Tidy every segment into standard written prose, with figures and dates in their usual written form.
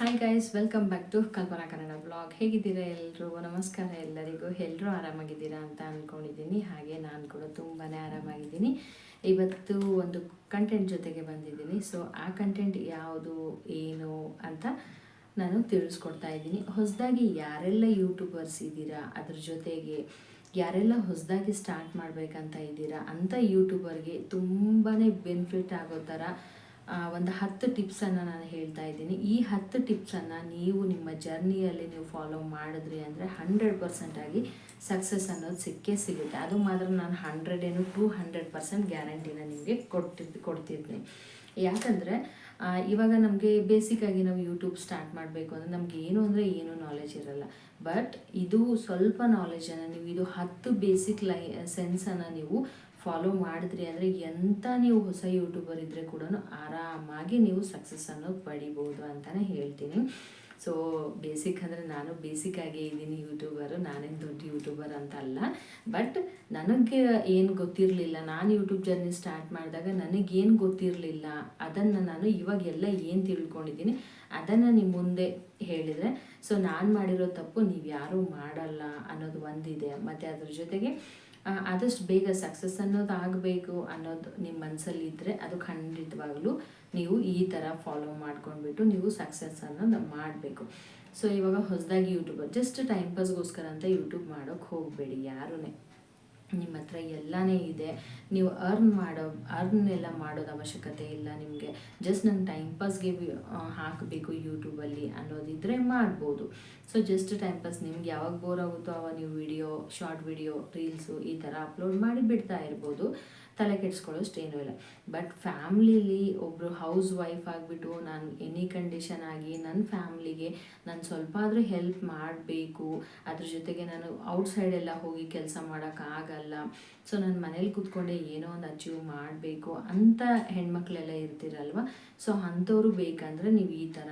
Hi guys, welcome back to Kalpana Kannada blog. ಹೇಗಿದ್ದೀರಾ ಎಲ್ಲರೂ? ನಮಸ್ಕಾರ ಎಲ್ಲರಿಗೂ. ಎಲ್ಲರೂ ಆರಾಮಾಗಿದ್ದೀರಾ ಅಂತ ಅಂದ್ಕೊಂಡಿದ್ದೀನಿ. ಹಾಗೆ ನಾನು ಕೂಡ ತುಂಬಾ ಆರಾಮಾಗಿದ್ದೀನಿ. ಇವತ್ತು ಒಂದು ಕಂಟೆಂಟ್ ಜೊತೆಗೆ ಬಂದಿದ್ದೀನಿ. ಸೊ ಆ ಕಂಟೆಂಟ್ ಯಾವುದು ಏನು ಅಂತ ನಾನು ತಿಳಿಸ್ಕೊಡ್ತಾ ಇದ್ದೀನಿ. ಹೊಸದಾಗಿ ಯಾರೆಲ್ಲ ಯೂಟ್ಯೂಬರ್ಸ್ ಇದ್ದೀರಾ, ಅದ್ರ ಜೊತೆಗೆ ಯಾರೆಲ್ಲ ಹೊಸದಾಗಿ ಸ್ಟಾರ್ಟ್ ಮಾಡಬೇಕಂತ ಇದ್ದೀರಾ ಅಂಥ ಯೂಟ್ಯೂಬರ್ಗೆ ತುಂಬಾ ಬೆನಿಫಿಟ್ ಆಗೋ ಥರ ಒಂದು 10 ಟಿಪ್ಸನ್ನು ನಾನು ಹೇಳ್ತಾ ಇದ್ದೀನಿ. ಈ 10 ಟಿಪ್ಸನ್ನು ನೀವು ನಿಮ್ಮ ಜರ್ನಿಯಲ್ಲಿ ನೀವು ಫಾಲೋ ಮಾಡಿದ್ರಿ ಅಂದರೆ 100% ಆಗಿ ಸಕ್ಸಸ್ ಅನ್ನೋದು ಸಿಕ್ಕೇ ಸಿಗುತ್ತೆ. ಅದು ಮಾತ್ರ ನಾನು 200% ಗ್ಯಾರಂಟಿನ ನಿಮಗೆ ಕೊಡ್ತಿದ್ದೀನಿ. ಯಾಕಂದರೆ ಇವಾಗ ನಮಗೆ ಬೇಸಿಕ್ಕಾಗಿ ನಾವು ಯೂಟ್ಯೂಬ್ ಸ್ಟಾರ್ಟ್ ಮಾಡಬೇಕು ಅಂದರೆ ನಮ್ಗೆ ಏನು ನಾಲೆಜ್ ಇರಲ್ಲ. ಬಟ್ ಇದು ಸ್ವಲ್ಪ ನಾಲೆಜನ್ನು ನೀವು ಇದು 10 ಬೇಸಿಕ್ ಸೆನ್ಸನ್ನು ನೀವು ಫಾಲೋ ಮಾಡಿದ್ರಿ ಅಂದರೆ ಎಂಥ ನೀವು ಹೊಸ ಯೂಟ್ಯೂಬರ್ ಇದ್ದರೆ ಕೂಡ ಆರಾಮಾಗಿ ನೀವು ಸಕ್ಸಸ್ ಅನ್ನೋದು ಪಡಿಬೋದು ಅಂತಲೇ ಹೇಳ್ತೀನಿ. ಸೊ ಬೇಸಿಕ್ ಅಂದರೆ ನಾನು ಬೇಸಿಕ್ಕಾಗಿ ಇದ್ದೀನಿ ಯೂಟ್ಯೂಬರು, ನಾನೇನು ದೊಡ್ಡ ಯೂಟ್ಯೂಬರ್ ಅಂತ ಅಲ್ಲ. ಬಟ್ ನನಗೆ ಏನು ಗೊತ್ತಿರಲಿಲ್ಲ, ನಾನು ಯೂಟ್ಯೂಬ್ ಜರ್ನಿ ಸ್ಟಾರ್ಟ್ ಮಾಡಿದಾಗ ನನಗೇನು ಗೊತ್ತಿರಲಿಲ್ಲ ಅದನ್ನು ನಾನು ಇವಾಗೆಲ್ಲ ಏನು ತಿಳ್ಕೊಂಡಿದ್ದೀನಿ ಅದನ್ನು ನಿಮ್ಮ ಮುಂದೆ ಹೇಳಿದರೆ, ಸೊ ನಾನು ಮಾಡಿರೋ ತಪ್ಪು ನೀವು ಯಾರೂ ಮಾಡಲ್ಲ ಅನ್ನೋದು ಒಂದಿದೆ. ಮತ್ತು ಅದ್ರ ಜೊತೆಗೆ ಆದಷ್ಟು ಬೇಗ ಸಕ್ಸಸ್ ಅನ್ನೋದು ಆಗಬೇಕು ಅನ್ನೋದು ನಿಮ್ಮ ಮನಸ್ಸಲ್ಲಿ ಇದ್ದರೆ ಅದು ಖಂಡಿತವಾಗ್ಲೂ ನೀವು ಈ ಥರ ಫಾಲೋ ಮಾಡ್ಕೊಂಡ್ಬಿಟ್ಟು ನೀವು ಸಕ್ಸಸ್ ಅನ್ನೋದು ಮಾಡಬೇಕು. ಸೊ ಇವಾಗ ಹೊಸದಾಗಿ ಯೂಟ್ಯೂಬರ್ ಜಸ್ಟ್ ಟೈಮ್ ಪಾಸ್ಗೋಸ್ಕರ ಅಂತ ಯೂಟ್ಯೂಬ್ ಮಾಡೋಕ್ಕೆ ಹೋಗಬೇಡಿ ಯಾರೂ. ನಿಮ್ಮ ಹತ್ರ ಎಲ್ಲನೇ ಇದೆ, ನೀವು ಅರ್ನ್ ಎಲ್ಲ ಮಾಡೋದು ಅವಶ್ಯಕತೆ ಇಲ್ಲ ನಿಮಗೆ. ಜಸ್ಟ್ ನಂಗೆ ಟೈಮ್ ಪಾಸ್ಗೆ ಹಾಕಬೇಕು ಯೂಟ್ಯೂಬಲ್ಲಿ ಅನ್ನೋದಿದ್ದರೆ ಮಾಡ್ಬೋದು. ಸೊ ಜಸ್ಟ್ ಟೈಮ್ ಪಾಸ್ ನಿಮ್ಗೆ ಯಾವಾಗ ಬೋರ್ ಆಗುತ್ತೋ ಅವಾಗ ನೀವು ಶಾರ್ಟ್ ವಿಡಿಯೋ, ರೀಲ್ಸು ಈ ಥರ ಅಪ್ಲೋಡ್ ಮಾಡಿ ಬಿಡ್ತಾ ಇರ್ಬೋದು. ತಲೆ ಕೆಡಿಸ್ಕೊಳ್ಳೋಷ್ಟು ಏನೂ ಇಲ್ಲ. ಬಟ್ ಫ್ಯಾಮ್ಲಿಲಿ ಒಬ್ಬರು ಹೌಸ್ ವೈಫ್ ಆಗಿಬಿಟ್ಟು ನಾನು ಎನಿ ಕಂಡೀಷನ್ ಆಗಿ ನನ್ನ ಫ್ಯಾಮ್ಲಿಗೆ ನಾನು ಸ್ವಲ್ಪ ಆದರೂ ಹೆಲ್ಪ್ ಮಾಡಬೇಕು, ಅದ್ರ ಜೊತೆಗೆ ನಾನು ಔಟ್ಸೈಡೆಲ್ಲ ಹೋಗಿ ಕೆಲಸ ಮಾಡೋಕ್ಕಾಗಲ್ಲ, ಸೊ ನಾನು ಮನೇಲಿ ಕೂತ್ಕೊಂಡೆ ಏನೋ ಒಂದು ಅಚೀವ್ ಮಾಡಬೇಕು ಅಂತ ಹೆಣ್ಮಕ್ಳೆಲ್ಲ ಇರ್ತೀರಲ್ವ. ಸೊ ಅಂಥವ್ರು ಬೇಕಂದರೆ ನೀವು ಈ ಥರ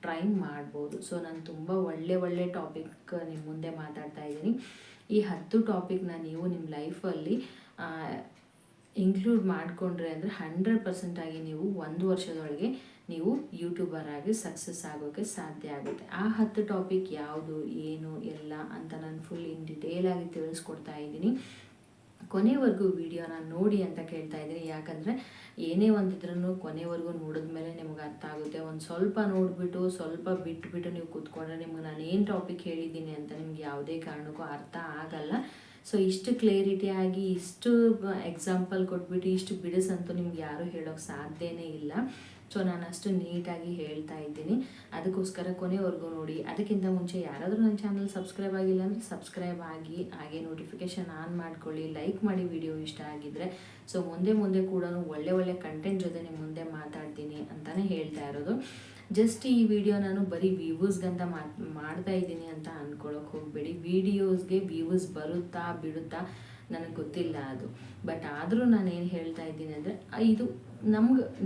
ಟ್ರೈ ಮಾಡ್ಬೋದು. ಸೊ ನಾನು ತುಂಬ ಒಳ್ಳೆ ಟಾಪಿಕ್ ನಿಮ್ಮ ಮುಂದೆ ಮಾತಾಡ್ತಾ ಇದ್ದೀನಿ. ಈ 10 ಟಾಪಿಕ್ನ ನೀವು ನಿಮ್ಮ ಲೈಫಲ್ಲಿ ಇನ್ಕ್ಲೂಡ್ ಮಾಡಿಕೊಂಡ್ರೆ ಅಂದರೆ 100% ಆಗಿ ನೀವು 1 ವರ್ಷದೊಳಗೆ ನೀವು ಯೂಟ್ಯೂಬರ್ ಆಗಿ ಸಕ್ಸಸ್ ಆಗೋಕ್ಕೆ ಸಾಧ್ಯ ಆಗುತ್ತೆ. ಆ 10 ಟಾಪಿಕ್ ಯಾವುದು ಏನು ಎಲ್ಲ ಅಂತ ನಾನು ಫುಲ್ ಇನ್ ಡಿಟೇಲಾಗಿ ತಿಳಿಸ್ಕೊಡ್ತಾ ಇದ್ದೀನಿ. ಕೊನೆವರೆಗೂ ವಿಡಿಯೋನ ನೋಡಿ ಅಂತ ಕೇಳ್ತಾ ಇದ್ದೀನಿ. ಯಾಕಂದರೆ ಏನೇ ಒಂದಿದ್ರೂ ಕೊನೆವರೆಗೂ ನೋಡಿದ್ಮೇಲೆ ನಿಮ್ಗೆ ಅರ್ಥ ಆಗುತ್ತೆ. ಒಂದು ಸ್ವಲ್ಪ ನೋಡಿಬಿಟ್ಟು ಸ್ವಲ್ಪ ಬಿಟ್ಬಿಟ್ಟು ನೀವು ಕೂತ್ಕೊಂಡ್ರೆ ನಿಮ್ಗೆ ನಾನು ಏನು ಟಾಪಿಕ್ ಹೇಳಿದ್ದೀನಿ ಅಂತ ನಿಮ್ಗೆ ಯಾವುದೇ ಕಾರಣಕ್ಕೂ ಅರ್ಥ ಆಗಲ್ಲ. ಸೊ ಇಷ್ಟು ಕ್ಲಿಯರಿಟಿಯಾಗಿ ಇಷ್ಟು ಎಕ್ಸಾಂಪಲ್ ಕೊಟ್ಬಿಟ್ಟು ಇಷ್ಟು ಬಿಡಿಸಂತೂ ನಿಮ್ಗೆ ಯಾರೂ ಹೇಳೋಕ್ಕೆ ಸಾಧ್ಯನೇ ಇಲ್ಲ. ಸೊ ನಾನು ಅಷ್ಟು ನೀಟಾಗಿ ಹೇಳ್ತಾ ಇದ್ದೀನಿ, ಅದಕ್ಕೋಸ್ಕರ ಕೊನೆವರೆಗೂ ನೋಡಿ. ಅದಕ್ಕಿಂತ ಮುಂಚೆ ಯಾರಾದರೂ ನನ್ನ ಚಾನಲ್ ಸಬ್ಸ್ಕ್ರೈಬ್ ಆಗಿಲ್ಲ ಅಂದರೆ ಸಬ್ಸ್ಕ್ರೈಬ್ ಆಗಿ, ಹಾಗೆ ನೋಟಿಫಿಕೇಷನ್ ಆನ್ ಮಾಡ್ಕೊಳ್ಳಿ, ಲೈಕ್ ಮಾಡಿ ವಿಡಿಯೋ ಇಷ್ಟ ಆಗಿದ್ದರೆ. ಸೊ ಮುಂದೆ ಕೂಡ ಒಳ್ಳೆ ಕಂಟೆಂಟ್ ಜೊತೆ ನಿಮ್ಮ ಮುಂದೆ ಮಾತಾಡ್ತೀನಿ ಅಂತಲೇ ಹೇಳ್ತಾ ಇರೋದು. ಜಸ್ಟ್ ಈ ವಿಡಿಯೋ ನಾನು ಬರೀ ವ್ಯೂವರ್ಸ್ಗಂತ ಮಾಡ್ತಾ ಇದ್ದೀನಿ ಅಂತ ಅಂದ್ಕೊಳ್ಳೋಕೆ ಹೋಗಬೇಡಿ. ವೀಡಿಯೋಸ್ಗೆ ವ್ಯೂವರ್ಸ್ ಬರುತ್ತಾ ಬಿಡುತ್ತಾ ನನಗೆ ಗೊತ್ತಿಲ್ಲ ಅದು. ಬಟ್ ಆದರೂ ನಾನು ಏನು ಹೇಳ್ತಾ ಇದ್ದೀನಿ ಅಂದರೆ ಇದು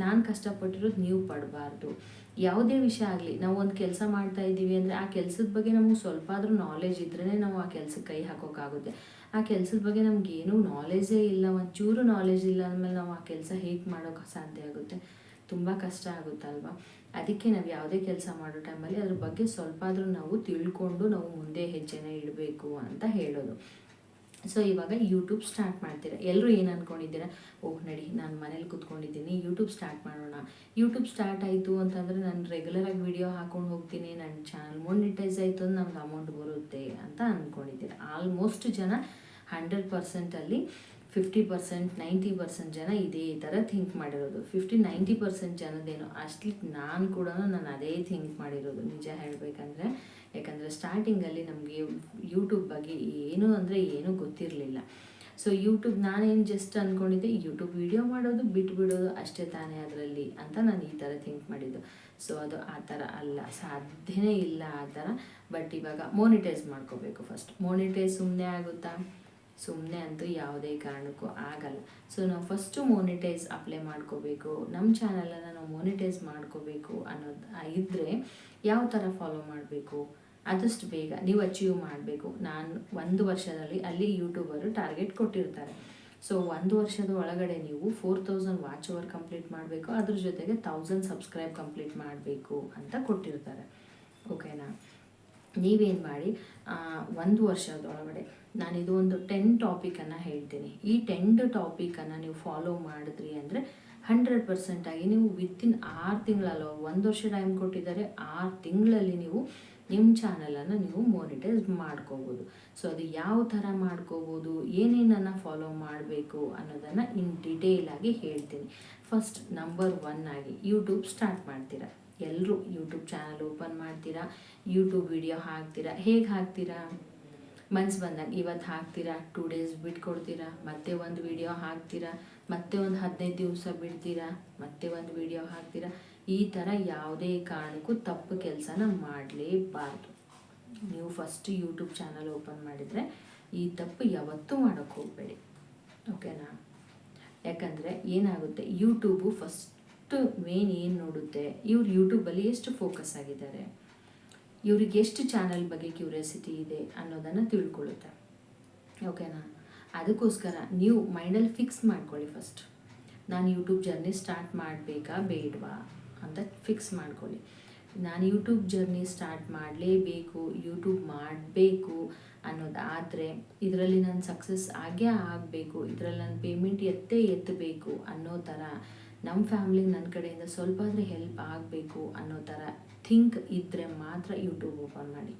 ನಾನು ಕಷ್ಟಪಟ್ಟಿರೋದು ನೀವು ಪಡಬಾರ್ದು. ಯಾವುದೇ ವಿಷಯ ಆಗಲಿ, ನಾವು ಒಂದು ಕೆಲಸ ಮಾಡ್ತಾ ಇದ್ದೀವಿ ಅಂದರೆ ಆ ಕೆಲಸದ ಬಗ್ಗೆ ನಮಗೆ ಸ್ವಲ್ಪ ಆದರೂ ನಾಲೆಜ್ ಇದ್ರೇ ನಾವು ಆ ಕೆಲಸಕ್ಕೆ ಕೈ ಹಾಕೋಕ್ಕಾಗುತ್ತೆ. ಆ ಕೆಲಸದ ಬಗ್ಗೆ ನಮಗೇನೂ ನಾಲೆಜೇ ಇಲ್ಲ, ಒಂಚೂರು ನಾಲೆಜ್ ಇಲ್ಲ ಅಂದಮೇಲೆ ನಾವು ಆ ಕೆಲಸ ಹೇಗೆ ಮಾಡೋಕ್ಕೆ ಸಾಧ್ಯ ಆಗುತ್ತೆ? ತುಂಬ ಕಷ್ಟ ಆಗುತ್ತಲ್ವ. ಅದಕ್ಕೆ ನಾವು ಯಾವುದೇ ಕೆಲಸ ಮಾಡೋ ಟೈಮಲ್ಲಿ ಅದ್ರ ಬಗ್ಗೆ ಸ್ವಲ್ಪ ಆದರೂ ನಾವು ತಿಳ್ಕೊಂಡು ನಾವು ಮುಂದೆ ಹೆಜ್ಜೆನ ಇಡಬೇಕು ಅಂತ ಹೇಳೋದು. ಸೊ ಇವಾಗ ಯೂಟ್ಯೂಬ್ ಸ್ಟಾರ್ಟ್ ಮಾಡ್ತೀರಾ, ಎಲ್ಲರೂ ಏನು ಅಂದ್ಕೊಂಡಿದ್ದೀರಾ? ಓಹ್ ನಡಿ, ನಾನು ಮನೇಲಿ ಕೂತ್ಕೊಂಡಿದ್ದೀನಿ, ಯೂಟ್ಯೂಬ್ ಸ್ಟಾರ್ಟ್ ಮಾಡೋಣ. ಯೂಟ್ಯೂಬ್ ಸ್ಟಾರ್ಟ್ ಆಯಿತು ಅಂತಂದರೆ ನಾನು ರೆಗ್ಯುಲರಾಗಿ ವಿಡಿಯೋ ಹಾಕ್ಕೊಂಡು ಹೋಗ್ತೀನಿ, ನನ್ನ ಚಾನಲ್ ಮೊನಿಟೈಸ್ ಆಯಿತು ಅಂದ್ರೆ ನಮ್ಗೆ ಅಮೌಂಟ್ ಬರುತ್ತೆ ಅಂತ ಅಂದ್ಕೊಂಡಿದ್ದೀರಾ. ಆಲ್ಮೋಸ್ಟ್ ಜನ 100%ಅಲ್ಲಿ 50%, 90% ಜನ ಇದೇ ಥರ ಥಿಂಕ್ ಮಾಡಿರೋದು. 50-90% ಜನದೇನು ಅಷ್ಟ್ಲಿಕ್ ನಾನು ಅದೇ ಥಿಂಕ್ ಮಾಡಿರೋದು ನಿಜ ಹೇಳಬೇಕಂದ್ರೆ. ಯಾಕಂದರೆ ಸ್ಟಾರ್ಟಿಂಗಲ್ಲಿ ನಮಗೆ ಯೂಟ್ಯೂಬ್ ಬಗ್ಗೆ ಏನೂ ಗೊತ್ತಿರಲಿಲ್ಲ. ಸೊ ಯೂಟ್ಯೂಬ್ ನಾನೇನು ಜಸ್ಟ್ ಅಂದ್ಕೊಂಡಿದ್ದೆ, ಯೂಟ್ಯೂಬ್ ವಿಡಿಯೋ ಮಾಡೋದು ಬಿಟ್ಬಿಡೋದು ಅಷ್ಟೇ ತಾನೇ ಅದರಲ್ಲಿ ಅಂತ ನಾನು ಈ ಥರ ಥಿಂಕ್ ಮಾಡಿದ್ದು. ಸೊ ಅದು ಆ ಥರ ಅಲ್ಲ, ಸಾಧ್ಯನೇ ಇಲ್ಲ ಆ ಥರ. ಬಟ್ ಇವಾಗ ಮೋನಿಟೈಸ್ ಮಾಡ್ಕೋಬೇಕು ಫಸ್ಟ್. ಮೋನಿಟೈಸ್ ಸುಮ್ಮನೆ ಆಗುತ್ತಾ? ಸುಮ್ಮನೆ ಅಂತೂ ಯಾವುದೇ ಕಾರಣಕ್ಕೂ ಆಗಲ್ಲ. ಸೊ ನಾವು ಫಸ್ಟು ಮೋನಿಟೈಸ್ ಅಪ್ಲೈ ಮಾಡ್ಕೋಬೇಕು. ನಮ್ಮ ಚಾನಲನ್ನು ನಾವು ಮೋನಿಟೈಸ್ ಮಾಡ್ಕೋಬೇಕು ಅನ್ನೋದು ಇದ್ದರೆ ಯಾವ ಥರ ಫಾಲೋ ಮಾಡಬೇಕು? ಆದಷ್ಟು ಬೇಗ ನೀವು ಅಚೀವ್ ಮಾಡಬೇಕು. ನಾನು 1 ವರ್ಷದಲ್ಲಿ ಅಲ್ಲಿ ಯೂಟ್ಯೂಬರು ಟಾರ್ಗೆಟ್ ಕೊಟ್ಟಿರ್ತಾರೆ. ಸೊ 1 ವರ್ಷದ ಒಳಗಡೆ ನೀವು 4000 ವಾಚ್ ಅವರ್ ಕಂಪ್ಲೀಟ್ ಮಾಡಬೇಕು, ಅದ್ರ ಜೊತೆಗೆ 1000 ಸಬ್ಸ್ಕ್ರೈಬ್ ಕಂಪ್ಲೀಟ್ ಮಾಡಬೇಕು ಅಂತ ಕೊಟ್ಟಿರ್ತಾರೆ. ಓಕೆನಾ? ನೀವೇನು ಮಾಡಿ 1 ವರ್ಷದೊಳಗಡೆ ನಾನಿದು ಒಂದು 10 ಟಾಪಿಕನ್ನು ಹೇಳ್ತೀನಿ. ಈ 10 ಟಾಪಿಕನ್ನು ನೀವು ಫಾಲೋ ಮಾಡಿದ್ರಿ ಅಂದರೆ 100% ಆಗಿ ನೀವು ವಿತಿನ್ 6 ತಿಂಗಳಲ್ಲ, 1 ವರ್ಷ ಟೈಮ್ ಕೊಟ್ಟಿದ್ದಾರೆ, 6 ತಿಂಗಳಲ್ಲಿ ನೀವು ನಿಮ್ಮ ಚಾನಲನ್ನು ನೀವು ಮಾನಿಟೈಸ್ ಮಾಡ್ಕೋಬೋದು. ಸೊ ಅದು ಯಾವ ಥರ ಮಾಡ್ಕೋಬೋದು, ಏನೇನನ್ನು ಫಾಲೋ ಮಾಡಬೇಕು ಅನ್ನೋದನ್ನು ಇನ್ ಡಿಟೇಲ್ ಆಗಿ ಹೇಳ್ತೀನಿ. ಫಸ್ಟ್ ನಂಬರ್ 1 ಆಗಿ ಯೂಟ್ಯೂಬ್ ಸ್ಟಾರ್ಟ್ ಮಾಡ್ತೀರಾ. ಎಲ್ಲರೂ ಯೂಟ್ಯೂಬ್ ಚಾನಲ್ ಓಪನ್ ಮಾಡ್ತೀರಾ, ಯೂಟ್ಯೂಬ್ ವಿಡಿಯೋ ಹಾಕ್ತೀರಾ. ಹೇಗೆ ಹಾಕ್ತೀರಾ? ಮನ್ಸು ಬಂದಾಗ ಇವತ್ತು ಹಾಕ್ತೀರಾ, 2 ಡೇಸ್ ಬಿಟ್ಕೊಡ್ತೀರಾ, ಮತ್ತೆ ಒಂದು ವಿಡಿಯೋ ಹಾಕ್ತೀರಾ, ಮತ್ತೆ ಒಂದು 15 ದಿವಸ ಬಿಡ್ತೀರಾ, ಮತ್ತೆ ಒಂದು ವಿಡಿಯೋ ಹಾಕ್ತೀರಾ. ಈ ಥರ ಯಾವುದೇ ಕಾರಣಕ್ಕೂ ತಪ್ಪು ಕೆಲಸನ ಮಾಡಲೇಬಾರ್ದು. ನೀವು ಫಸ್ಟ್ ಯೂಟ್ಯೂಬ್ ಚಾನಲ್ ಓಪನ್ ಮಾಡಿದರೆ ಈ ತಪ್ಪು ಯಾವತ್ತೂ ಮಾಡೋಕ್ಕೆ ಹೋಗಬೇಡಿ. ಓಕೆನಾ? ಯಾಕಂದರೆ ಏನಾಗುತ್ತೆ, ಯೂಟ್ಯೂಬು ಫಸ್ಟು ಮೇನ್ ಏನು ನೋಡುತ್ತೆ, ಇವ್ರು ಯೂಟ್ಯೂಬಲ್ಲಿ ಎಷ್ಟು ಫೋಕಸ್ ಆಗಿದ್ದಾರೆ, ಇವ್ರಿಗೆ ಎಷ್ಟು ಚಾನಲ್ ಬಗ್ಗೆ ಕ್ಯೂರಿಯಾಸಿಟಿ ಇದೆ ಅನ್ನೋದನ್ನು ತಿಳ್ಕೊಳ್ಳುತ್ತೆ. ಓಕೆನಾ? ಅದಕ್ಕೋಸ್ಕರ ನೀವು ಮೈಂಡಲ್ಲಿ ಫಿಕ್ಸ್ ಮಾಡ್ಕೊಳ್ಳಿ. ಫಸ್ಟ್ ನಾನು ಯೂಟ್ಯೂಬ್ ಜರ್ನಿ ಸ್ಟಾರ್ಟ್ ಮಾಡಬೇಕಾ ಬೇಡವಾ ಅಂತ ಫಿಕ್ಸ್ ಮಾಡ್ಕೊಳ್ಳಿ. ನಾನು ಯೂಟ್ಯೂಬ್ ಜರ್ನಿ ಸ್ಟಾರ್ಟ್ ಮಾಡಲೇಬೇಕು, ಯೂಟ್ಯೂಬ್ ಮಾಡಬೇಕು ಅನ್ನೋದಾದರೆ, ಇದರಲ್ಲಿ ನಾನು ಸಕ್ಸಸ್ ಆಗೇ ಆಗಬೇಕು, ಇದರಲ್ಲಿ ನಾನು ಪೇಮೆಂಟ್ ಎತ್ತಬೇಕು ಅನ್ನೋ ಥರ, ನಮ್ಮ ಫ್ಯಾಮ್ಲಿಗೆ ನನ್ನ ಕಡೆಯಿಂದ ಸ್ವಲ್ಪ ಆದರೆ ಹೆಲ್ಪ್ ಆಗಬೇಕು ಅನ್ನೋ ಥರ ಥಿಂಕ್ ಇದ್ದರೆ ಮಾತ್ರ ಯೂಟ್ಯೂಬ್ ಓಪನ್ ಮಾಡಿ.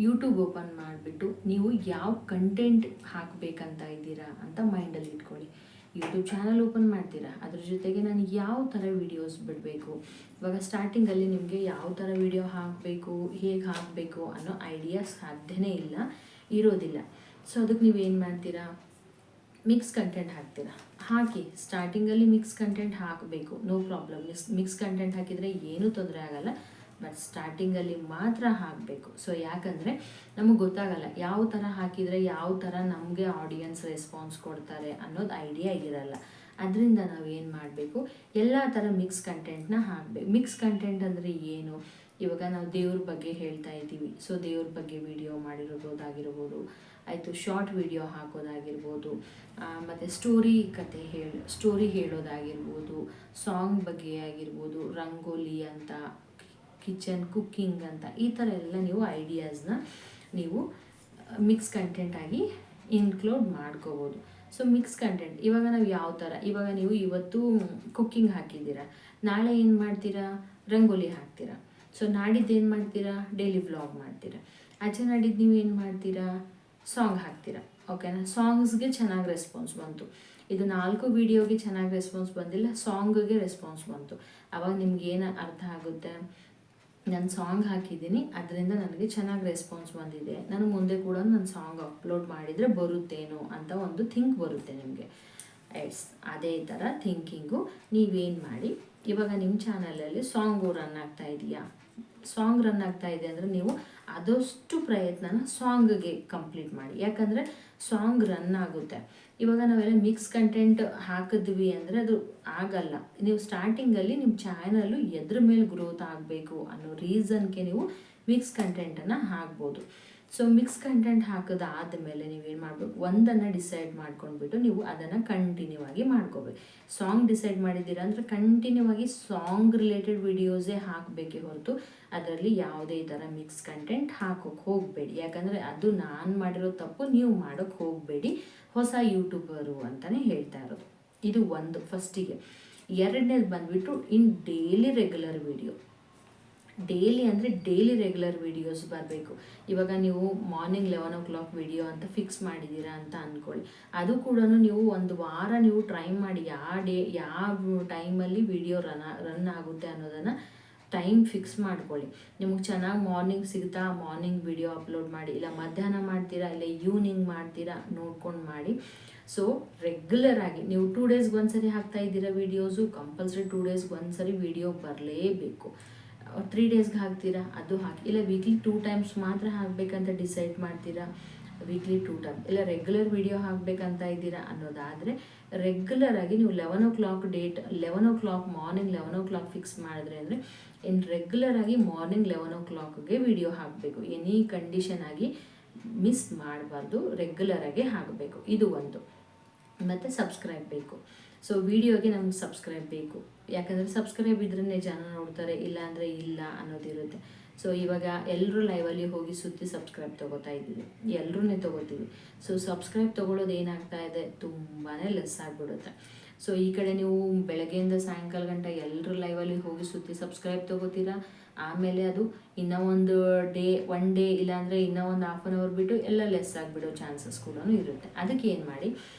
ಯೂಟ್ಯೂಬ್ ಓಪನ್ ಮಾಡಿಬಿಟ್ಟು ನೀವು ಯಾವ ಕಂಟೆಂಟ್ ಹಾಕಬೇಕಂತ ಇದ್ದೀರಾ ಅಂತ ಮೈಂಡಲ್ಲಿ ಇಟ್ಕೊಳ್ಳಿ. ಯೂಟ್ಯೂಬ್ ಚಾನಲ್ ಓಪನ್ ಮಾಡ್ತೀರಾ, ಅದ್ರ ಜೊತೆಗೆ ನಾನು ಯಾವ ಥರ ವೀಡಿಯೋಸ್ ಬಿಡಬೇಕು. ಇವಾಗ ಸ್ಟಾರ್ಟಿಂಗಲ್ಲಿ ನಿಮಗೆ ಯಾವ ಥರ ವೀಡಿಯೋ ಹಾಕಬೇಕು, ಹೇಗೆ ಹಾಕಬೇಕು ಅನ್ನೋ ಐಡಿಯಾ ಸಾಧ್ಯನೇ ಇರೋದಿಲ್ಲ. ಸೊ ಅದಕ್ಕೆ ನೀವೇನು ಮಾಡ್ತೀರಾ, ಮಿಕ್ಸ್ ಕಂಟೆಂಟ್ ಹಾಕ್ತೀರಾ. ಹಾಕಿ, ಸ್ಟಾರ್ಟಿಂಗಲ್ಲಿ ಮಿಕ್ಸ್ ಕಂಟೆಂಟ್ ಹಾಕಬೇಕು, ನೋ ಪ್ರಾಬ್ಲಮ್. ಮಿಕ್ಸ್ ಕಂಟೆಂಟ್ ಹಾಕಿದರೆ ಏನೂ ತೊಂದರೆ ಆಗಲ್ಲ, ಬಟ್ ಸ್ಟಾರ್ಟಿಂಗಲ್ಲಿ ಮಾತ್ರ ಹಾಕಬೇಕು. ಸೊ ಯಾಕಂದರೆ ನಮಗೆ ಗೊತ್ತಾಗಲ್ಲ ಯಾವ ಥರ ಹಾಕಿದರೆ ಯಾವ ಥರ ನಮಗೆ ಆಡಿಯನ್ಸ್ ರೆಸ್ಪಾನ್ಸ್ ಕೊಡ್ತಾರೆ ಅನ್ನೋದು ಐಡಿಯಾ ಇರಲ್ಲ. ಅದರಿಂದ ನಾವೇನು ಮಾಡಬೇಕು, ಎಲ್ಲ ಥರ ಮಿಕ್ಸ್ ಕಂಟೆಂಟ್ನ ಹಾಕಬೇಕು. ಮಿಕ್ಸ್ ಕಂಟೆಂಟ್ ಅಂದರೆ ಏನು, ಇವಾಗ ನಾವು ದೇವ್ರ ಬಗ್ಗೆ ಹೇಳ್ತಾ ಇದ್ದೀವಿ, ಸೊ ದೇವ್ರ ಬಗ್ಗೆ ವಿಡಿಯೋ ಮಾಡಿರೋದಾಗಿರ್ಬೋದು, ಆಯಿತು, ಶಾರ್ಟ್ ವಿಡಿಯೋ ಹಾಕೋದಾಗಿರ್ಬೋದು, ಮತ್ತು ಸ್ಟೋರಿ ಹೇಳೋದಾಗಿರ್ಬೋದು, ಸಾಂಗ್ ಬಗ್ಗೆ ಆಗಿರ್ಬೋದು, ರಂಗೋಲಿ ಅಂತ, ಕಿಚನ್ ಕುಕ್ಕಿಂಗ್ ಅಂತ, ಈ ಥರ ಎಲ್ಲ ನೀವು ಐಡಿಯಾಸ್ನ ನೀವು ಮಿಕ್ಸ್ ಕಂಟೆಂಟ್ ಆಗಿ ಇನ್ಕ್ಲೂಡ್ ಮಾಡ್ಕೋಬೋದು. ಸೊ ಮಿಕ್ಸ್ ಕಂಟೆಂಟ್ ಇವಾಗ ನಾವು ಯಾವ ಥರ, ಇವಾಗ ನೀವು ಇವತ್ತು ಕುಕ್ಕಿಂಗ್ ಹಾಕಿದ್ದೀರಾ, ನಾಳೆ ಏನು ಮಾಡ್ತೀರಾ, ರಂಗೋಲಿ ಹಾಕ್ತೀರಾ. ಸೊ ನಾಡಿದ್ದು ಏನು ಮಾಡ್ತೀರಾ, ಡೈಲಿ ವ್ಲಾಗ್ ಮಾಡ್ತೀರಾ. ಆಚೆ ನಾಡಿದ್ದು ನೀವು ಏನು ಮಾಡ್ತೀರಾ, ಸಾಂಗ್ ಹಾಕ್ತೀರಾ. ಓಕೆನಾ? ಸಾಂಗ್ಸ್ಗೆ ಚೆನ್ನಾಗಿ ರೆಸ್ಪಾನ್ಸ್ ಬಂತು, ಇದು 4 ವೀಡಿಯೋಗೆ ಚೆನ್ನಾಗಿ ರೆಸ್ಪಾನ್ಸ್ ಬಂದಿಲ್ಲ, ಸಾಂಗ್ಗೆ ರೆಸ್ಪಾನ್ಸ್ ಬಂತು. ಆವಾಗ ನಿಮ್ಗೇನು ಅರ್ಥ ಆಗುತ್ತೆ, ನಾನು ಸಾಂಗ್ ಹಾಕಿದ್ದೀನಿ, ಅದರಿಂದ ನನಗೆ ಚೆನ್ನಾಗಿ ರೆಸ್ಪಾನ್ಸ್ ಬಂದಿದೆ, ನಾನು ಮುಂದೆ ಕೂಡ ನಾನು ಸಾಂಗ್ ಅಪ್ಲೋಡ್ ಮಾಡಿದರೆ ಬರುತ್ತೇನೋ ಅಂತ ಒಂದು ಥಿಂಕ್ ಬರುತ್ತೆ ನಿಮಗೆ. ಅದೇ ಥರ ಥಿಂಕಿಂಗು ನೀವೇನು ಮಾಡಿ, ಇವಾಗ ನಿಮ್ಮ ಚಾನಲಲ್ಲಿ ಸಾಂಗು ರನ್ ಆಗ್ತಾ ಇದೆಯಾ, ಸಾಂಗ್ ರನ್ ಆಗ್ತಾ ಇದೆ ಅಂದರೆ ನೀವು ಆದಷ್ಟು ಪ್ರಯತ್ನನ ಸಾಂಗ್ಗೆ ಕಂಪ್ಲೀಟ್ ಮಾಡಿ. ಯಾಕಂದರೆ ಸಾಂಗ್ ರನ್ ಆಗುತ್ತೆ. ಇವಾಗ ನಾವೆಲ್ಲ ಮಿಕ್ಸ್ ಕಂಟೆಂಟ್ ಹಾಕಿದ್ವಿ ಅಂದರೆ ಅದು ಆಗಲ್ಲ. ನೀವು ಸ್ಟಾರ್ಟಿಂಗಲ್ಲಿ ನಿಮ್ಮ ಚಾನಲ್ಲು ಎದ್ರ ಮೇಲೆ ಗ್ರೋತ್ ಆಗಬೇಕು ಅನ್ನೋ ರೀಸನ್ಗೆ ನೀವು ಮಿಕ್ಸ್ ಕಂಟೆಂಟನ್ನು ಹಾಕ್ಬೋದು. ಸೊ ಮಿಕ್ಸ್ ಕಂಟೆಂಟ್ ಹಾಕೋದಾದಮೇಲೆ ನೀವೇನು ಮಾಡಬೇಕು, ಒಂದನ್ನು ಡಿಸೈಡ್ ಮಾಡ್ಕೊಂಡ್ಬಿಟ್ಟು ನೀವು ಅದನ್ನು ಕಂಟಿನ್ಯೂ ಆಗಿ ಮಾಡ್ಕೋಬೇಕು. ಸಾಂಗ್ ಡಿಸೈಡ್ ಮಾಡಿದ್ದೀರಾ ಅಂದರೆ ಕಂಟಿನ್ಯೂ ಆಗಿ ಸಾಂಗ್ ರಿಲೇಟೆಡ್ ವಿಡಿಯೋಸೇ ಹಾಕಬೇಕೇ ಹೊರತು ಅದರಲ್ಲಿ ಯಾವುದೇ ಥರ ಮಿಕ್ಸ್ ಕಂಟೆಂಟ್ ಹಾಕೋಕ್ಕೆ ಹೋಗಬೇಡಿ. ಯಾಕಂದರೆ ಅದು ನಾನು ಮಾಡಿರೋ ತಪ್ಪು, ನೀವು ಮಾಡೋಕ್ಕೆ ಹೋಗಬೇಡಿ. ಹೊಸ ಯೂಟ್ಯೂಬರು ಅಂತಲೇ ಹೇಳ್ತಾ ಇರೋದು. ಇದು ಒಂದು ಫಸ್ಟಿಗೆ. ಎರಡನೇದು ಬಂದುಬಿಟ್ಟು ಡೈಲಿ ರೆಗ್ಯುಲರ್ ವಿಡಿಯೋ. ಡೈಲಿ ಅಂದರೆ ಡೈಲಿ ರೆಗ್ಯುಲರ್ ವೀಡಿಯೋಸ್ ಬರಬೇಕು. ಇವಾಗ ನೀವು ಮಾರ್ನಿಂಗ್ 11 o'clock ವಿಡಿಯೋ ಅಂತ ಫಿಕ್ಸ್ ಮಾಡಿದ್ದೀರಾ ಅಂತ ಅಂದ್ಕೊಳ್ಳಿ. ಅದು ಕೂಡ ನೀವು ಒಂದು ವಾರ ನೀವು ಟ್ರೈ ಮಾಡಿ, ಯಾವ ಟೈಮಲ್ಲಿ ವಿಡಿಯೋ ರನ್ ಆಗುತ್ತೆ ಅನ್ನೋದನ್ನು ಟೈಮ್ ಫಿಕ್ಸ್ ಮಾಡ್ಕೊಳ್ಳಿ. ನಿಮಗೆ ಚೆನ್ನಾಗಿ ಮಾರ್ನಿಂಗ್ ಸಿಗುತ್ತಾ, ಮಾರ್ನಿಂಗ್ ವಿಡಿಯೋ ಅಪ್ಲೋಡ್ ಮಾಡಿ, ಇಲ್ಲ ಮಧ್ಯಾಹ್ನ ಮಾಡ್ತೀರಾ, ಇಲ್ಲ ಈವ್ನಿಂಗ್ ಮಾಡ್ತೀರಾ, ನೋಡ್ಕೊಂಡು ಮಾಡಿ. ಸೊ ರೆಗ್ಯುಲರ್ ಆಗಿ ನೀವು 2 ಡೇಸ್ಗೆ ಒಂದ್ಸರಿ ಹಾಕ್ತಾ ಇದ್ದೀರಾ ವೀಡಿಯೋಸು, ಕಂಪಲ್ಸರಿ 2 ಡೇಸ್ಗೆ ಒಂದ್ಸರಿ ವಿಡಿಯೋ ಬರಲೇಬೇಕು. 3 ಡೇಸ್ಗೆ ಹಾಕ್ತೀರಾ, ಅದು ಹಾಕಿ. ಇಲ್ಲ ವೀಕ್ಲಿ 2 times ಮಾತ್ರ ಹಾಕಬೇಕಂತ ಡಿಸೈಡ್ ಮಾಡ್ತೀರಾ, ವೀಕ್ಲಿ 2 times. ಇಲ್ಲ ರೆಗ್ಯುಲರ್ ವಿಡಿಯೋ ಹಾಕಬೇಕಂತ ಇದ್ದೀರಾ ಅನ್ನೋದಾದರೆ ರೆಗ್ಯುಲರ್ ಆಗಿ ನೀವು 11 o'clock ಮಾರ್ನಿಂಗ್ 11 o'clock ಫಿಕ್ಸ್ ಮಾಡಿದ್ರೆ ಅಂದರೆ ರೆಗ್ಯುಲರ್ ಆಗಿ ಮಾರ್ನಿಂಗ್ 11 o'clockಗೆ ವಿಡಿಯೋ ಹಾಕಬೇಕು. ಎನಿ ಕಂಡೀಷನ್ ಆಗಿ ಮಿಸ್ ಮಾಡಬಾರ್ದು, ರೆಗ್ಯುಲರ್ ಆಗಿ ಹಾಕಬೇಕು. ಇದು ಒಂದು. ಮತ್ತು ಸಬ್ಸ್ಕ್ರೈಬ್ ಬೇಕು. ಸೊ ವಿಡಿಯೋಗೆ ನಮ್ಗೆ ಸಬ್ಸ್ಕ್ರೈಬ್ ಬೇಕು, ಯಾಕಂದರೆ ಸಬ್ಸ್ಕ್ರೈಬ್ ಇದ್ರೇ ಜನ ನೋಡ್ತಾರೆ, ಇಲ್ಲ ಅಂದರೆ ಇಲ್ಲ ಅನ್ನೋದಿರುತ್ತೆ. ಸೊ ಇವಾಗ ಎಲ್ಲರೂ ಲೈವಲ್ಲಿ ಹೋಗಿ ಸುತ್ತಿ ಸಬ್ಸ್ಕ್ರೈಬ್ ತೊಗೋತಾ ಇದ್ದೀವಿ, ಎಲ್ಲರೂ ತೊಗೋತೀವಿ. ಸೊ ಸಬ್ಸ್ಕ್ರೈಬ್ ತೊಗೊಳ್ಳೋದು ಏನಾಗ್ತಾ ಇದೆ, ತುಂಬಾ ಲೆಸ್ ಆಗಿಬಿಡುತ್ತೆ. ಸೊ ಈ ಕಡೆ ನೀವು ಬೆಳಗ್ಗೆಯಿಂದ ಸಾಯಂಕಾಲ ಗಂಟೆ ಎಲ್ಲರೂ ಲೈವಲ್ಲಿ ಹೋಗಿ ಸುತ್ತಿ ಸಬ್ಸ್ಕ್ರೈಬ್ ತೊಗೋತೀರಾ, ಆಮೇಲೆ ಅದು ಇನ್ನೂ ಒಂದು ಒನ್ ಡೇ ಇಲ್ಲಾಂದರೆ ಇನ್ನೂ ಒಂದು ಹಾಫ್ ಆನ್ ಅವರ್ ಬಿಟ್ಟು ಎಲ್ಲ ಲೆಸ್ ಆಗಿಬಿಡೋ ಚಾನ್ಸಸ್ ಕೂಡ ಇರುತ್ತೆ. ಅದಕ್ಕೆ ಏನು ಮಾಡಿ,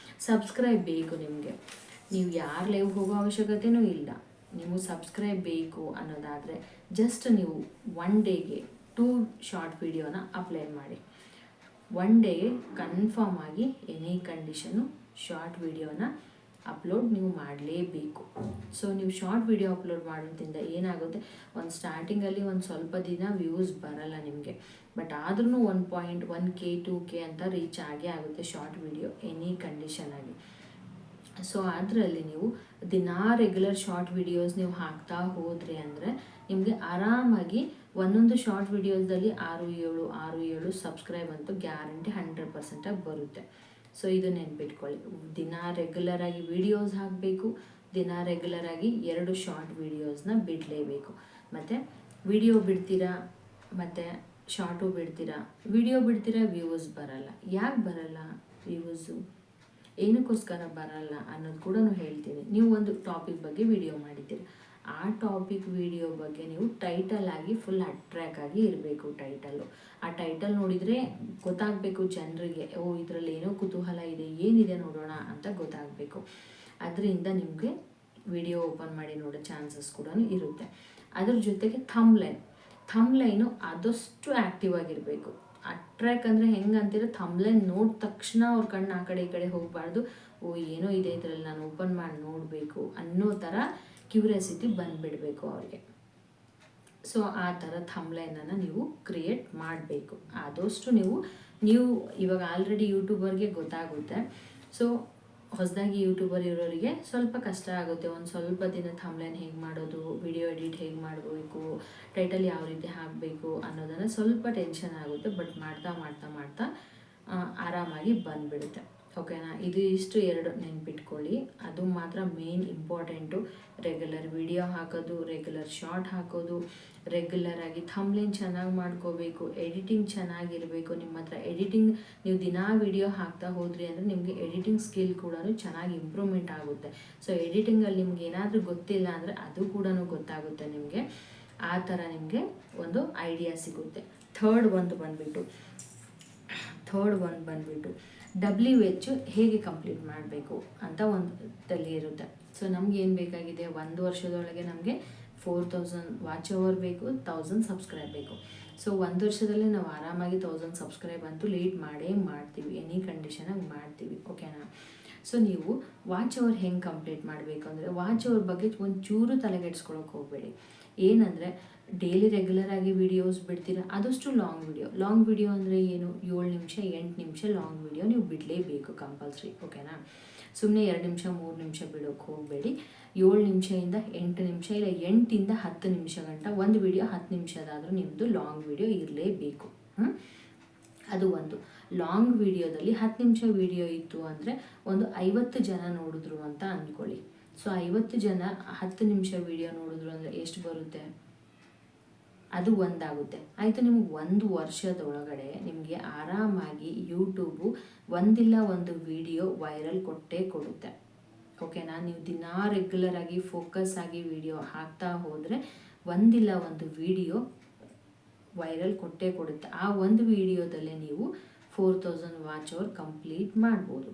ಸಬ್ಸ್ಕ್ರೈಬ್ ಬೇಕು ನಿಮಗೆ. ನೀವು ಯಾರು ಲೈವ್ ಹೋಗೋ ಅವಶ್ಯಕತೆಯೂ ಇಲ್ಲ, ನೀವು ಸಬ್ಸ್ಕ್ರೈಬ್ ಬೇಕು ಅನ್ನೋದಾದರೆ ಜಸ್ಟ್ ನೀವು ಒನ್ ಡೇಗೆ 2 ಶಾರ್ಟ್ ವಿಡಿಯೋನ ಅಪ್ಲೋಡ್ ಮಾಡಿ. ಒನ್ ಡೇಗೆ ಕನ್ಫರ್ಮ್ ಆಗಿ ಎನಿ ಕಂಡೀಷನು ಶಾರ್ಟ್ ವಿಡಿಯೋನ ಅಪ್ಲೋಡ್ ನೀವು ಮಾಡಲೇಬೇಕು. ಸೊ ನೀವು ಶಾರ್ಟ್ ವಿಡಿಯೋ ಅಪ್ಲೋಡ್ ಮಾಡೋದ್ರಿಂದ ಏನಾಗುತ್ತೆ, ಒಂದು ಸ್ಟಾರ್ಟಿಂಗಲ್ಲಿ ಒಂದು ಸ್ವಲ್ಪ ದಿನ ವ್ಯೂಸ್ ಬರಲ್ಲ ನಿಮಗೆ, ಬಟ್ ಆದ್ರೂ 1.1K 2K ಅಂತ ರೀಚ್ ಆಗೇ ಆಗುತ್ತೆ ಶಾರ್ಟ್ ವಿಡಿಯೋ ಎನಿ ಕಂಡೀಷನ್ ಆಗಿ. ಸೊ ಅದರಲ್ಲಿ ನೀವು ದಿನಾ ರೆಗ್ಯುಲರ್ ಶಾರ್ಟ್ ವಿಡಿಯೋಸ್ ನೀವು ಹಾಕ್ತಾ ಹೋದ್ರಿ ಅಂದರೆ ನಿಮಗೆ ಆರಾಮಾಗಿ ಒಂದೊಂದು ಶಾರ್ಟ್ ವಿಡಿಯೋಸ್ದಲ್ಲಿ 6-7 ಸಬ್ಸ್ಕ್ರೈಬ್ ಅಂತೂ ಗ್ಯಾರಂಟಿ 100% ಬರುತ್ತೆ. ಸೊ ಇದು ನೆನ್ಪಿಟ್ಕೊಳ್ಳಿ, ದಿನ ರೆಗ್ಯುಲರಾಗಿ ವಿಡಿಯೋಸ್ ಹಾಕಬೇಕು, ದಿನ ರೆಗ್ಯುಲರಾಗಿ 2 ಶಾರ್ಟ್ ವಿಡಿಯೋಸ್ನ ಬಿಡಲೇಬೇಕು. ಮತ್ತು ವಿಡಿಯೋ ಬಿಡ್ತೀರಾ ಮತ್ತು ಶಾರ್ಟು ಬಿಡ್ತೀರಾ, ವಿಡಿಯೋ ಬಿಡ್ತೀರಾ ವ್ಯೂಸ್ ಬರಲ್ಲ. ಯಾಕೆ ಬರಲ್ಲ ವ್ಯೂಸು, ಏನಕ್ಕೋಸ್ಕರ ಬರಲ್ಲ ಅನ್ನೋದು ಕೂಡ ಹೇಳ್ತೀನಿ. ನೀವು ಒಂದು ಟಾಪಿಕ್ ಬಗ್ಗೆ ವಿಡಿಯೋ ಮಾಡಿದ್ದೀರಿ, ಆ ಟಾಪಿಕ್ ವಿಡಿಯೋ ಬಗ್ಗೆ ನೀವು ಟೈಟಲ್ ಆಗಿ ಫುಲ್ ಅಟ್ರ್ಯಾಕ್ಟ್ ಆಗಿ ಇರಬೇಕು. ಆ ಟೈಟಲ್ ನೋಡಿದರೆ ಗೊತ್ತಾಗಬೇಕು ಜನರಿಗೆ, ಓ ಇದರಲ್ಲಿ ಏನೋ ಕುತೂಹಲ ಇದೆ, ಏನಿದೆ ನೋಡೋಣ ಅಂತ ಗೊತ್ತಾಗಬೇಕು. ಅದರಿಂದ ನಿಮಗೆ ವಿಡಿಯೋ ಓಪನ್ ಮಾಡಿ ನೋಡೋ ಚಾನ್ಸಸ್ ಕೂಡ ಇರುತ್ತೆ. ಅದ್ರ ಜೊತೆಗೆ ಥಂಬ್ಲೈನು ಆದಷ್ಟು ಆ್ಯಕ್ಟಿವ್ ಆಗಿರಬೇಕು. ಅಟ್ರ್ಯಾಕ್ ಅಂದರೆ ಹೆಂಗೆ ಅಂತೀರ, ಥಂಬ್ಲೈನ್ ನೋಡಿದ ತಕ್ಷಣ ಅವ್ರ ಕಣ್ಣು ಆ ಕಡೆ ಈ ಕಡೆ ಹೋಗಬಾರ್ದು, ಓ ಏನೋ ಇದೆ ಇದರಲ್ಲಿ ನಾನು ಓಪನ್ ಮಾಡಿ ನೋಡಬೇಕು ಅನ್ನೋ ಥರ ಕ್ಯೂರಿಯಾಸಿಟಿ ಬಂದುಬಿಡಬೇಕು ಅವ್ರಿಗೆ. ಸೊ ಆ ಥರ ಥಂಬ್ಲೈನನ್ನು ನೀವು ಕ್ರಿಯೇಟ್ ಮಾಡಬೇಕು. ಆದಷ್ಟು ನೀವು ಇವಾಗ ಆಲ್ರೆಡಿ ಯೂಟ್ಯೂಬರ್ಗೆ ಗೊತ್ತಾಗುತ್ತೆ. ಸೊ ಹೊಸದಾಗಿ ಯೂಟ್ಯೂಬರ್ ಇರೋರಿಗೆ ಸ್ವಲ್ಪ ಕಷ್ಟ ಆಗುತ್ತೆ, ಒಂದು ಸ್ವಲ್ಪ ದಿನ ಥಂಬ್ಲೈನ್ ಹೇಗೆ ಮಾಡೋದು, ವಿಡಿಯೋ ಎಡಿಟ್ ಹೇಗೆ ಮಾಡಬೇಕು, ಟೈಟಲ್ ಯಾವ ರೀತಿ ಹಾಕಬೇಕು ಅನ್ನೋದನ್ನು ಸ್ವಲ್ಪ ಟೆನ್ಷನ್ ಆಗುತ್ತೆ. ಬಟ್ ಮಾಡ್ತಾ ಆರಾಮಾಗಿ ಬಂದುಬಿಡುತ್ತೆ. ಓಕೆನಾ, ಇಷ್ಟು 2 ನೆನ್ಪಿಟ್ಕೊಳ್ಳಿ. ಅದು ಮಾತ್ರ ಮೇನ್ ಇಂಪಾರ್ಟೆಂಟು. ರೆಗ್ಯುಲರ್ ವಿಡಿಯೋ ಹಾಕೋದು, ರೆಗ್ಯುಲರ್ ಶಾರ್ಟ್ ಹಾಕೋದು, ರೆಗ್ಯುಲರಾಗಿ ಥಂಬ್ಲೈನ್ ಚೆನ್ನಾಗಿ ಮಾಡ್ಕೋಬೇಕು, ಎಡಿಟಿಂಗ್ ಚೆನ್ನಾಗಿರಬೇಕು. ನಿಮ್ಮ ಹತ್ರ ಎಡಿಟಿಂಗ್ ನೀವು ದಿನಾ ವಿಡಿಯೋ ಹಾಕ್ತಾ ಹೋದ್ರಿ ಅಂದರೆ ನಿಮಗೆ ಎಡಿಟಿಂಗ್ ಸ್ಕಿಲ್ ಕೂಡ ಚೆನ್ನಾಗಿ ಇಂಪ್ರೂವ್ಮೆಂಟ್ ಆಗುತ್ತೆ. ಸೊ ಎಡಿಟಿಂಗಲ್ಲಿ ನಿಮ್ಗೆ ಏನಾದರೂ ಗೊತ್ತಿಲ್ಲ ಅಂದರೆ ಅದು ಕೂಡ ಗೊತ್ತಾಗುತ್ತೆ ನಿಮಗೆ. ಆ ಥರ ನಿಮಗೆ ಒಂದು ಐಡಿಯಾ ಸಿಗುತ್ತೆ. ಥರ್ಡ್ ಒಂದು ಬಂದುಬಿಟ್ಟು WH ಹೇಗೆ ಕಂಪ್ಲೀಟ್ ಮಾಡಬೇಕು ಅಂತ ಒಂದು ತಲೆ ಇರುತ್ತೆ. ಸೊ ನಮ್ಗೆ ಏನು ಬೇಕಾಗಿದೆ, 1 ವರ್ಷದೊಳಗೆ ನಮಗೆ 4000 ವಾಚ್ ಅವರ್ ಬೇಕು, 1000 ಸಬ್ಸ್ಕ್ರೈಬ್ ಬೇಕು. ಸೊ 1 ವರ್ಷದಲ್ಲೇ ನಾವು ಆರಾಮಾಗಿ 1000 ಸಬ್ಸ್ಕ್ರೈಬ್ ಅಂತೂ ಲೀಡ್ ಮಾಡ್ತೀವಿ, ಎನಿ ಕಂಡೀಷನಾಗಿ ಮಾಡ್ತೀವಿ. ಓಕೆನಾ. ಸೊ ನೀವು ವಾಚ್ ಅವರ್ ಹೆಂಗೆ ಕಂಪ್ಲೀಟ್ ಮಾಡಬೇಕು ಅಂದರೆ, ವಾಚ್ ಅವರ್ ಬಗ್ಗೆ ಒಂಚೂರು ತಲೆಗೆಡ್ಸ್ಕೊಳಕ್ಕೆ ಹೋಗಬೇಡಿ. ಏನಂದರೆ ಡೈಲಿ ರೆಗ್ಯುಲರಾಗಿ ವಿಡಿಯೋಸ್ ಬಿಡ್ತೀರಾ, ಆದಷ್ಟು ಲಾಂಗ್ ವಿಡಿಯೋ ಅಂದರೆ ಏನು, 7 ನಿಮಿಷ 8 ನಿಮಿಷ ಲಾಂಗ್ ವಿಡಿಯೋ ನೀವು ಬಿಡಲೇಬೇಕು ಕಂಪಲ್ಸರಿ. ಓಕೆನಾ. ಸುಮ್ಮನೆ 2 ನಿಮಿಷ 3 ನಿಮಿಷ ಬಿಡೋಕ್ಕೆ ಹೋಗಬೇಡಿ. 7 ನಿಮಿಷದಿಂದ 8 ನಿಮಿಷ, ಇಲ್ಲ 8ಇಂದ 10 ನಿಮಿಷ ಗಂಟ ಒಂದು ವಿಡಿಯೋ 10 ನಿಮಿಷದಾದರೂ ನಿಮ್ಮದು ಲಾಂಗ್ ವಿಡಿಯೋ ಇರಲೇಬೇಕು. ಅದು ಒಂದು. ಲಾಂಗ್ ವಿಡಿಯೋದಲ್ಲಿ 10 ನಿಮಿಷ ವಿಡಿಯೋ ಇತ್ತು ಅಂದರೆ ಒಂದು 50 ಜನ ನೋಡಿದ್ರು ಅಂತ ಅಂದ್ಕೊಳ್ಳಿ. ಸೊ 50 ಜನ 10 ನಿಮಿಷ ವಿಡಿಯೋ ನೋಡಿದ್ರು ಅಂದರೆ ಎಷ್ಟು ಬರುತ್ತೆ, ಅದು ಒಂದಾಗುತ್ತೆ. ಆಯಿತು, ನಿಮ್ಗೆ 1 ವರ್ಷದೊಳಗಡೆ ನಿಮಗೆ ಆರಾಮಾಗಿ ಯೂಟ್ಯೂಬು ಒಂದಿಲ್ಲ ಒಂದು ವಿಡಿಯೋ ವೈರಲ್ ಕೊಟ್ಟೇ ಕೊಡುತ್ತೆ. ಓಕೆನಾ. ನೀವು ದಿನಾ ರೆಗ್ಯುಲರಾಗಿ ಫೋಕಸ್ ಆಗಿ ವಿಡಿಯೋ ಹಾಕ್ತಾ ಹೋದರೆ ಒಂದಿಲ್ಲ ಒಂದು ವಿಡಿಯೋ ವೈರಲ್ ಕೊಟ್ಟೇ ಕೊಡುತ್ತೆ. ಆ ಒಂದು ವಿಡಿಯೋದಲ್ಲೇ ನೀವು 4000 ವಾಚ್ ಅವರ್ ಕಂಪ್ಲೀಟ್ ಮಾಡ್ಬೋದು.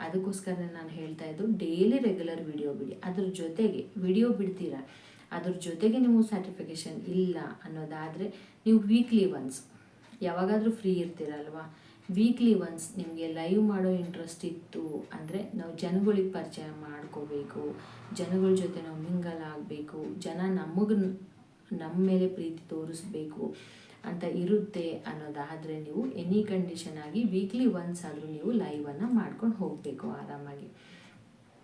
ಅದಕ್ಕೋಸ್ಕರ ನಾನು ಹೇಳ್ತಾ ಇದ್ದು ಡೈಲಿ ರೆಗ್ಯುಲರ್ ವಿಡಿಯೋ ಬಿಡಿ. ಅದ್ರ ಜೊತೆಗೆ ವಿಡಿಯೋ ಬಿಡ್ತೀರಾ, ಅದ್ರ ಜೊತೆಗೆ ನೀವು ಸರ್ಟಿಫಿಕೇಷನ್ ಇಲ್ಲ ಅನ್ನೋದಾದರೆ ನೀವು ವೀಕ್ಲಿ ಒನ್ಸ್, ಯಾವಾಗಾದರೂ ಫ್ರೀ ಇರ್ತೀರಲ್ವ, ವೀಕ್ಲಿ ಒನ್ಸ್ ನಿಮಗೆ ಲೈವ್ ಮಾಡೋ ಇಂಟ್ರೆಸ್ಟ್ ಇತ್ತು ಅಂದರೆ ನಾವು ಜನಗಳಿಗೆ ಪರಿಚಯ ಮಾಡ್ಕೋಬೇಕು, ಜನಗಳ ಜೊತೆ ನಾವು ಮಿಂಗಲ್ ಆಗಬೇಕು, ಜನ ನಮ್ಮ ಮೇಲೆ ಪ್ರೀತಿ ತೋರಿಸ್ಬೇಕು ಅಂತ ಇರುತ್ತೆ ಅನ್ನೋದಾದರೆ ನೀವು ಎನಿ ಕಂಡೀಷನ್ ಆಗಿ ವೀಕ್ಲಿ ಒನ್ಸ್ ಆದರೂ ನೀವು ಲೈವನ್ನು ಮಾಡ್ಕೊಂಡು ಹೋಗಬೇಕು ಆರಾಮಾಗಿ.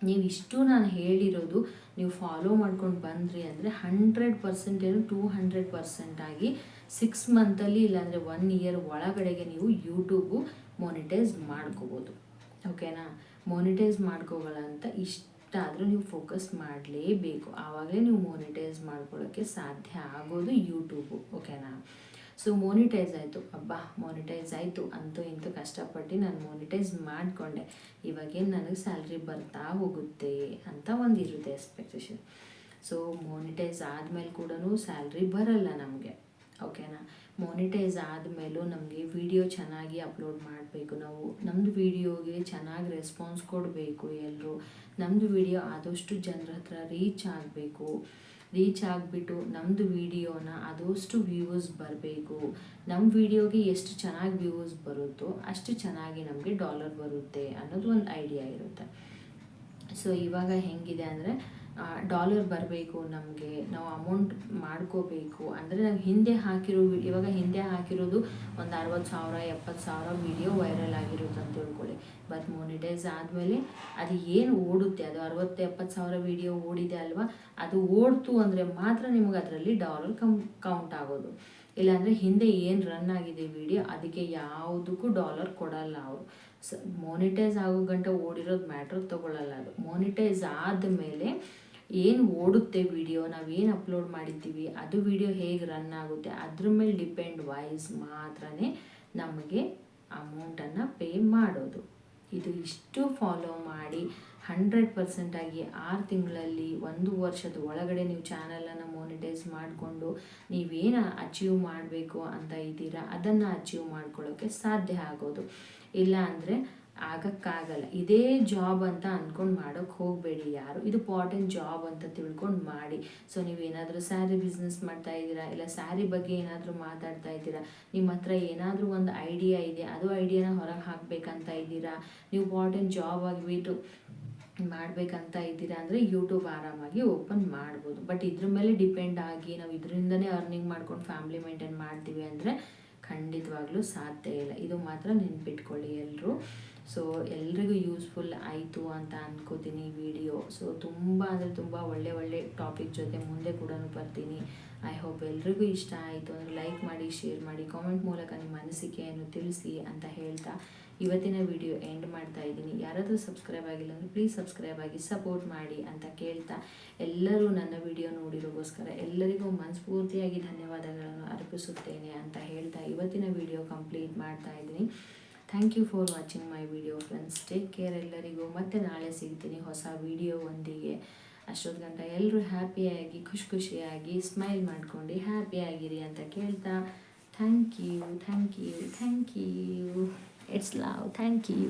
ನೀವು ಇಷ್ಟು ನಾನು ಹೇಳಿರೋದು ನೀವು ಫಾಲೋ ಮಾಡ್ಕೊಂಡು ಬಂದ್ರಿ ಅಂದರೆ 100% ಏನು 200% ಆಗಿ 6 ಮಂತಲ್ಲಿ ಇಲ್ಲಾಂದರೆ 1 ಇಯರ್ ಒಳಗಡೆಗೆ ನೀವು ಯೂಟ್ಯೂಬು ಮೊನಿಟೈಸ್ ಮಾಡ್ಕೋಬೋದು. ಓಕೆನಾ. ಮೋನಿಟೈಸ್ ಮಾಡ್ಕೋಗಳ ಅಂತ ಇಷ್ಟಾದರೂ ನೀವು ಫೋಕಸ್ ಮಾಡಲೇಬೇಕು. ಆವಾಗಲೇ ನೀವು ಮೋನಿಟೈಸ್ ಮಾಡ್ಕೊಳ್ಳೋಕ್ಕೆ ಸಾಧ್ಯ ಆಗೋದು ಯೂಟ್ಯೂಬು. ಓಕೆನಾ? ಸೊ ಮೋನಿಟೈಸ್ ಆಯಿತು, ಅಬ್ಬಾ ಮೋನಿಟೈಸ್ ಆಯಿತು ಅಂತೂ ಇಂತೂ ಕಷ್ಟಪಟ್ಟು ನಾನು ಮೋನಿಟೈಸ್ ಮಾಡಿಕೊಂಡೆ, ಇವಾಗೇನು ನನಗೆ ಸ್ಯಾಲ್ರಿ ಬರ್ತಾ ಹೋಗುತ್ತೆ ಅಂತ ಒಂದು ಇರುತ್ತೆ ಎಕ್ಸ್ಪೆಕ್ಟೇಷನ್. ಸೊ ಮೋನಿಟೈಸ್ ಆದಮೇಲೆ ಕೂಡ ಸ್ಯಾಲ್ರಿ ಬರಲ್ಲ ನಮಗೆ. ಓಕೆನಾ? ಮೋನಿಟೈಸ್ ಆದಮೇಲೂ ನಮಗೆ ವಿಡಿಯೋ ಚೆನ್ನಾಗಿ ಅಪ್ಲೋಡ್ ಮಾಡಬೇಕು. ನಾವು ನಮ್ಮದು ವಿಡಿಯೋಗೆ ಚೆನ್ನಾಗಿ ರೆಸ್ಪಾನ್ಸ್ ಕೊಡಬೇಕು. ಎಲ್ಲರೂ ನಮ್ಮದು ವಿಡಿಯೋ ಆದಷ್ಟು ಜನರ ಹತ್ರ ರೀಚ್ ಆಗಬೇಕು. ರೀಚ್ ಆಗಿಬಿಟ್ಟು ನಮ್ಮದು ವಿಡಿಯೋನ ಆದಷ್ಟು ವ್ಯೂವರ್ಸ್ ಬರಬೇಕು. ನಮ್ಮ ವಿಡಿಯೋಗೆ ಎಷ್ಟು ಚೆನ್ನಾಗಿ ವ್ಯೂವರ್ಸ್ ಬರುತ್ತೋ ಅಷ್ಟು ಚೆನ್ನಾಗಿ ನಮಗೆ ಡಾಲರ್ ಬರುತ್ತೆ ಅನ್ನೋದು ಒಂದು ಐಡಿಯಾ ಇರುತ್ತೆ. ಸೊ ಇವಾಗ ಹೆಂಗಿದೆ ಅಂದರೆ ಡಾಲರ್ ಬರಬೇಕು, ನಮಗೆ ನಾವು ಅಮೌಂಟ್ ಮಾಡ್ಕೋಬೇಕು ಅಂದರೆ ನಾವು ಇವಾಗ ಹಿಂದೆ ಹಾಕಿರೋದು ಒಂದು 60,000 70,000 ವಿಡಿಯೋ ವೈರಲ್ ಆಗಿರುತ್ತೆ ಅಂತ ತಿಳ್ಕೊಳ್ಳಿ. ಬಟ್ ಮೋನಿಟೈಸ್ ಆದಮೇಲೆ ಅದು ಏನು ಓಡುತ್ತೆ, ಅದು 60,000-70,000 ವಿಡಿಯೋ ಓಡಿದೆ ಅಲ್ವಾ, ಅದು ಓಡ್ತು ಅಂದರೆ ಮಾತ್ರ ನಿಮಗೆ ಅದರಲ್ಲಿ ಡಾಲರ್ ಕೌಂಟ್ ಆಗೋದು. ಇಲ್ಲಾಂದರೆ ಹಿಂದೆ ಏನು ರನ್ ಆಗಿದೆ ವಿಡಿಯೋ ಅದಕ್ಕೆ ಯಾವುದಕ್ಕೂ ಡಾಲರ್ ಕೊಡಲ್ಲ ಅವರು. ಮೋನಿಟೈಸ್ ಆಗೋ ಗಂಟೆ ಓಡಿರೋದು ಮ್ಯಾಟ್ರ್ ತೊಗೊಳ್ಳಲ್ಲ. ಅದು ಮೋನಿಟೈಸ್ ಆದಮೇಲೆ ಏನು ಓಡುತ್ತೆ ವಿಡಿಯೋ, ನಾವೇನು ಅಪ್ಲೋಡ್ ಮಾಡಿದ್ದೀವಿ ಅದು ವಿಡಿಯೋ ಹೇಗೆ ರನ್ ಆಗುತ್ತೆ ಅದ್ರ ಮೇಲೆ ಡಿಪೆಂಡ್ ವೈಸ್ ಮಾತ್ರ ನಮಗೆ ಅಮೌಂಟನ್ನು ಪೇ ಮಾಡೋದು. ಇದು ಇಷ್ಟು ಫಾಲೋ ಮಾಡಿ 100% ಆಗಿ 6 ತಿಂಗಳಲ್ಲಿ 1 ವರ್ಷದ ಒಳಗಡೆ ನೀವು ಚಾನಲನ್ನು ಮೋನಿಟೈಸ್ ಮಾಡಿಕೊಂಡು ನೀವೇನು ಅಚೀವ್ ಮಾಡಬೇಕು ಅಂತ ಇದ್ದೀರಾ ಅದನ್ನು ಅಚೀವ್ ಮಾಡ್ಕೊಳ್ಳೋಕ್ಕೆ ಸಾಧ್ಯ ಆಗೋದು. ಇಲ್ಲ ಅಂದರೆ ಆಗೋಕ್ಕಾಗಲ್ಲ. ಇದೇ ಜಾಬ್ ಅಂತ ಅಂದ್ಕೊಂಡು ಮಾಡೋಕ್ಕೆ ಹೋಗಬೇಡಿ ಯಾರು. ಇದು ಪಾರ್ಟ್ ಜಾಬ್ ಅಂತ ತಿಳ್ಕೊಂಡು ಮಾಡಿ. ಸೊ ನೀವೇನಾದರೂ ಸ್ಯಾರಿ ಬಿಸ್ನೆಸ್ ಮಾಡ್ತಾ ಇದ್ದೀರಾ, ಇಲ್ಲ ಸ್ಯಾರಿ ಬಗ್ಗೆ ಏನಾದರೂ ಮಾತಾಡ್ತಾ ಇದ್ದೀರಾ, ನಿಮ್ಮ ಹತ್ರ ಏನಾದರೂ ಒಂದು ಐಡಿಯಾ ಇದೆ, ಅದು ಐಡಿಯಾನ ಹೊರಗೆ ಹಾಕಬೇಕಂತ ಇದ್ದೀರಾ, ನೀವು ಪಾರ್ಟ್ ಜಾಬ್ ಆಗಿಬಿಟ್ಟು ಮಾಡಬೇಕಂತ ಇದ್ದೀರಾ ಅಂದರೆ ಯೂಟ್ಯೂಬ್ ಆರಾಮಾಗಿ ಓಪನ್ ಮಾಡ್ಬೋದು. ಬಟ್ ಇದ್ರ ಮೇಲೆ ಡಿಪೆಂಡ್ ಆಗಿ ನಾವು ಇದರಿಂದನೇ ಅರ್ನಿಂಗ್ ಮಾಡ್ಕೊಂಡು ಫ್ಯಾಮಿಲಿ ಮೇಂಟೈನ್ ಮಾಡ್ತೀವಿ ಅಂದರೆ ಖಂಡಿತವಾಗ್ಲೂ ಸಾಧ್ಯ ಇಲ್ಲ. ಇದು ಮಾತ್ರ ನೆನ್ಪಿಟ್ಕೊಳ್ಳಿ ಎಲ್ಲರೂ. ಸೊ ಎಲ್ರಿಗೂ ಯೂಸ್ಫುಲ್ ಆಯಿತು ಅಂತ ಅಂದ್ಕೋತೀನಿ ವಿಡಿಯೋ. ಸೊ ತುಂಬ ಅಂದರೆ ತುಂಬ ಒಳ್ಳೆ ಟಾಪಿಕ್ ಜೊತೆ ಮುಂದೆ ಕೂಡ ಬರ್ತೀನಿ. ಐ ಹೋಪ್ ಎಲ್ರಿಗೂ ಇಷ್ಟ ಆಯಿತು ಅಂದರೆ ಲೈಕ್ ಮಾಡಿ, ಶೇರ್ ಮಾಡಿ, ಕಾಮೆಂಟ್ ಮೂಲಕ ನಿಮ್ಮ ಅನಿಸಿಕೆಯನ್ನು ತಿಳಿಸಿ ಅಂತ ಹೇಳ್ತಾ ಇವತ್ತಿನ ವಿಡಿಯೋ ಎಂಡ್ ಮಾಡ್ತಾ ಇದ್ದೀನಿ. ಯಾರಾದರೂ ಸಬ್ಸ್ಕ್ರೈಬ್ ಆಗಿಲ್ಲ ಅಂದರೆ ಪ್ಲೀಸ್ ಸಬ್ಸ್ಕ್ರೈಬ್ ಆಗಿ ಸಪೋರ್ಟ್ ಮಾಡಿ ಅಂತ ಕೇಳ್ತಾ, ಎಲ್ಲರೂ ನನ್ನ ವಿಡಿಯೋ ನೋಡಿರೋಗೋಸ್ಕರ ಎಲ್ಲರಿಗೂ ಮನಸ್ಫೂರ್ತಿಯಾಗಿ ಧನ್ಯವಾದಗಳನ್ನು ಅರ್ಪಿಸುತ್ತೇನೆ ಅಂತ ಹೇಳ್ತಾ ಇವತ್ತಿನ ವಿಡಿಯೋ ಕಂಪ್ಲೀಟ್ ಮಾಡ್ತಾ ಇದ್ದೀನಿ. Thank you for watching my video friends. Take care ಎಲ್ಲರಿಗೂ. ಮತ್ತೆ ನಾಳೆ ಸಿಗ್ತೀನಿ ಹೊಸ ವಿಡಿಯೋವೊಂದಿಗೆ. ಅಷ್ಟೊತ್ತು ಗಂಟ ಎಲ್ಲರೂ ಹ್ಯಾಪಿಯಾಗಿ ಖುಷಿಯಾಗಿ ಸ್ಮೈಲ್ ಮಾಡ್ಕೊಂಡು ಹ್ಯಾಪಿಯಾಗಿರಿ ಅಂತ ಕೇಳ್ತಾ thank you. It's love. Thank you.